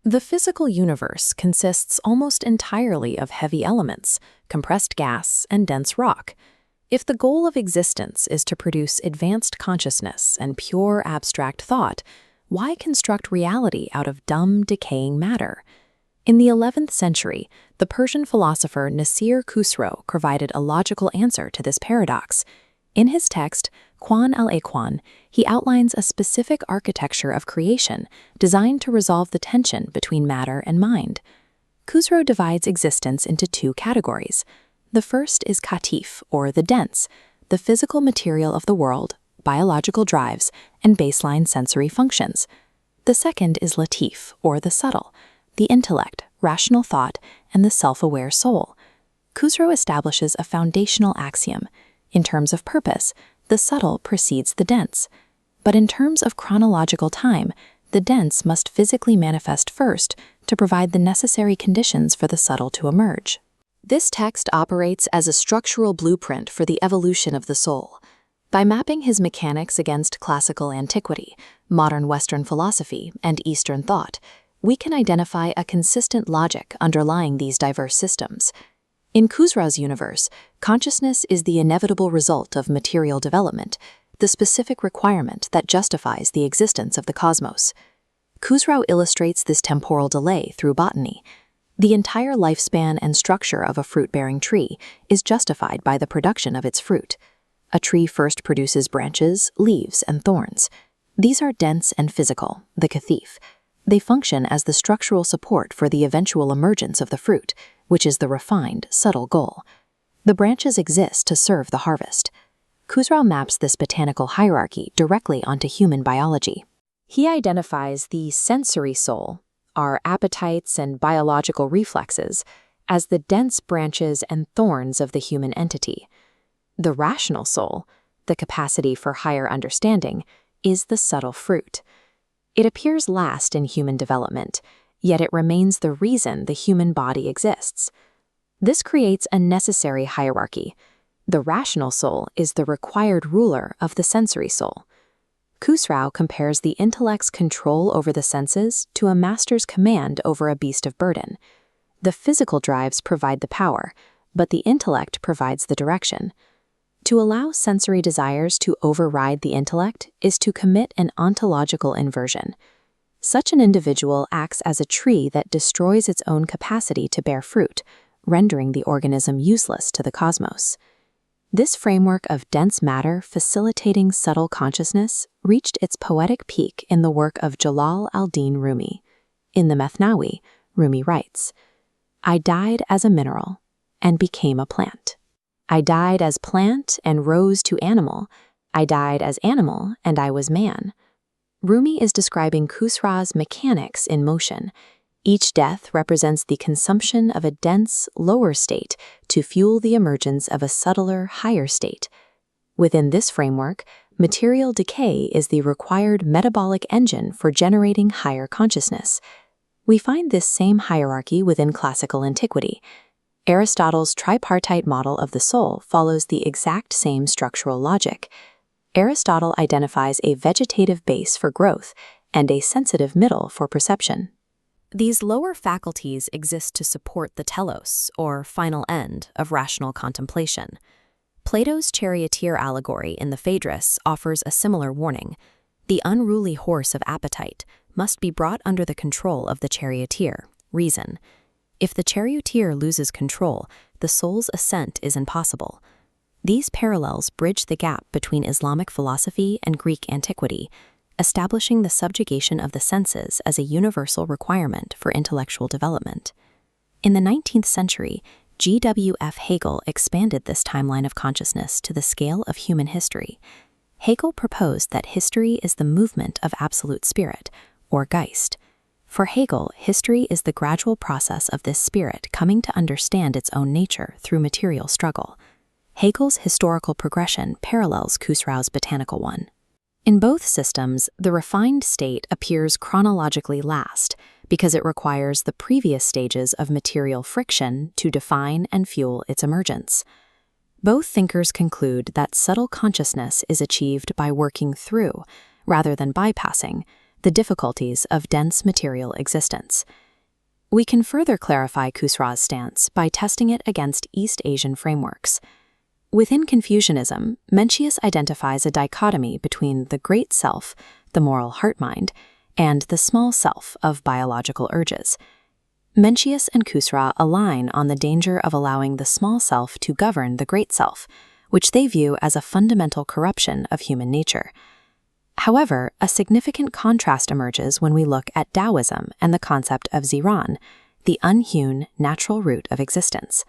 The physical universe consists almost entirely of heavy elements, compressed gas, and dense rock. If the goal of existence is to produce advanced consciousness and pure abstract thought, why construct reality out of dumb, decaying matter? In the 11th century, the Persian philosopher Nasser Khosrow provided a logical answer to this paradox. In his text, Al-Akhwan, he outlines a specific architecture of creation designed to resolve the tension between matter and mind. Khosrow divides existence into two categories. The first is katif, or the dense, the physical material of the world, biological drives, and baseline sensory functions. The second is latif, or the subtle, the intellect, rational thought, and the self-aware soul. Khosrow establishes a foundational axiom. In terms of purpose, the subtle precedes the dense. But in terms of chronological time, the dense must physically manifest first to provide the necessary conditions for the subtle to emerge. This text operates as a structural blueprint for the evolution of the soul. By mapping his mechanics against classical antiquity, modern Western philosophy, and Eastern thought, we can identify a consistent logic underlying these diverse systems. In Khosrow's universe, consciousness is the inevitable result of material development, the specific requirement that justifies the existence of the cosmos. Khosrow illustrates this temporal delay through botany. The entire lifespan and structure of a fruit-bearing tree is justified by the production of its fruit. A tree first produces branches, leaves, and thorns. These are dense and physical, the katif. They function as the structural support for the eventual emergence of the fruit, which is the refined, subtle goal. The branches exist to serve the harvest. Khosrow maps this botanical hierarchy directly onto human biology. He identifies the sensory soul, our appetites and biological reflexes, as the dense branches and thorns of the human entity. The rational soul, the capacity for higher understanding, is the subtle fruit. It appears last in human development, yet it remains the reason the human body exists. This creates a necessary hierarchy. The rational soul is the required ruler of the sensory soul. Khosrow compares the intellect's control over the senses to a master's command over a beast of burden. The physical drives provide the power, but the intellect provides the direction. To allow sensory desires to override the intellect is to commit an ontological inversion. Such an individual acts as a tree that destroys its own capacity to bear fruit, rendering the organism useless to the cosmos. This framework of dense matter facilitating subtle consciousness reached its poetic peak in the work of Jalal al-Din Rumi. In the Methnawi, Rumi writes, "I died as a mineral and became a plant. I died as plant and rose to animal. I died as animal and I was man." Rumi is describing Khosrow's mechanics in motion. Each death represents the consumption of a dense, lower state to fuel the emergence of a subtler, higher state. Within this framework, material decay is the required metabolic engine for generating higher consciousness. We find this same hierarchy within classical antiquity. Aristotle's tripartite model of the soul follows the exact same structural logic. Aristotle identifies a vegetative base for growth and a sensitive middle for perception. These lower faculties exist to support the telos, or final end, of rational contemplation. Plato's charioteer allegory in the Phaedrus offers a similar warning. The unruly horse of appetite must be brought under the control of the charioteer, reason. If the charioteer loses control, the soul's ascent is impossible. These parallels bridge the gap between Islamic philosophy and Greek antiquity, establishing the subjugation of the senses as a universal requirement for intellectual development. In the 19th century, G.W.F. Hegel expanded this timeline of consciousness to the scale of human history. Hegel proposed that history is the movement of absolute spirit, or Geist. For Hegel, history is the gradual process of this spirit coming to understand its own nature through material struggle. Hegel's historical progression parallels Khosrow's botanical one. In both systems, the refined state appears chronologically last because it requires the previous stages of material friction to define and fuel its emergence. Both thinkers conclude that subtle consciousness is achieved by working through, rather than bypassing, the difficulties of dense material existence. We can further clarify Khosrow's stance by testing it against East Asian frameworks. Within Confucianism, Mencius identifies a dichotomy between the great self, the moral heart-mind, and the small self of biological urges. Mencius and Khosrow align on the danger of allowing the small self to govern the great self, which they view as a fundamental corruption of human nature. However, a significant contrast emerges when we look at Taoism and the concept of ziran, the unhewn, natural root of existence.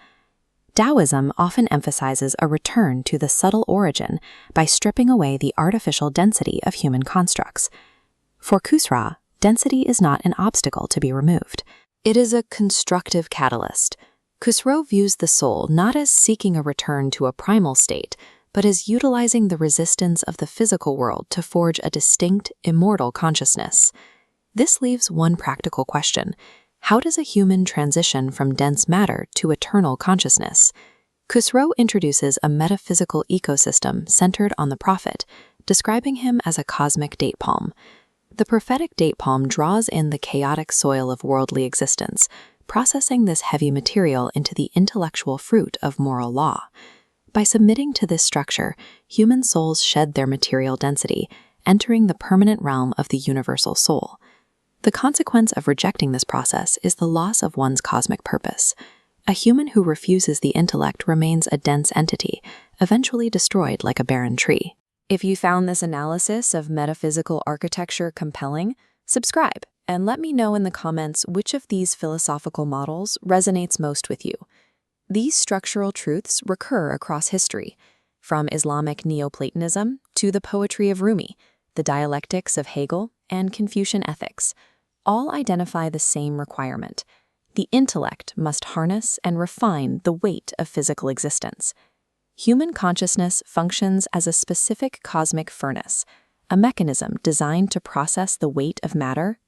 Taoism often emphasizes a return to the subtle origin by stripping away the artificial density of human constructs. For Khosrow, density is not an obstacle to be removed. It is a constructive catalyst. Khosrow views the soul not as seeking a return to a primal state, but as utilizing the resistance of the physical world to forge a distinct, immortal consciousness. This leaves one practical question. How does a human transition from dense matter to eternal consciousness? Khosrow introduces a metaphysical ecosystem centered on the prophet, describing him as a cosmic date palm. The prophetic date palm draws in the chaotic soil of worldly existence, processing this heavy material into the intellectual fruit of moral law. By submitting to this structure, human souls shed their material density, entering the permanent realm of the universal soul. The consequence of rejecting this process is the loss of one's cosmic purpose. A human who refuses the intellect remains a dense entity, eventually destroyed like a barren tree. If you found this analysis of metaphysical architecture compelling, subscribe and let me know in the comments which of these philosophical models resonates most with you. These structural truths recur across history, from Islamic Neoplatonism to the poetry of Rumi, the dialectics of Hegel, and Confucian ethics. All identify the same requirement. The intellect must harness and refine the weight of physical existence. Human consciousness functions as a specific cosmic furnace, a mechanism designed to process the weight of matter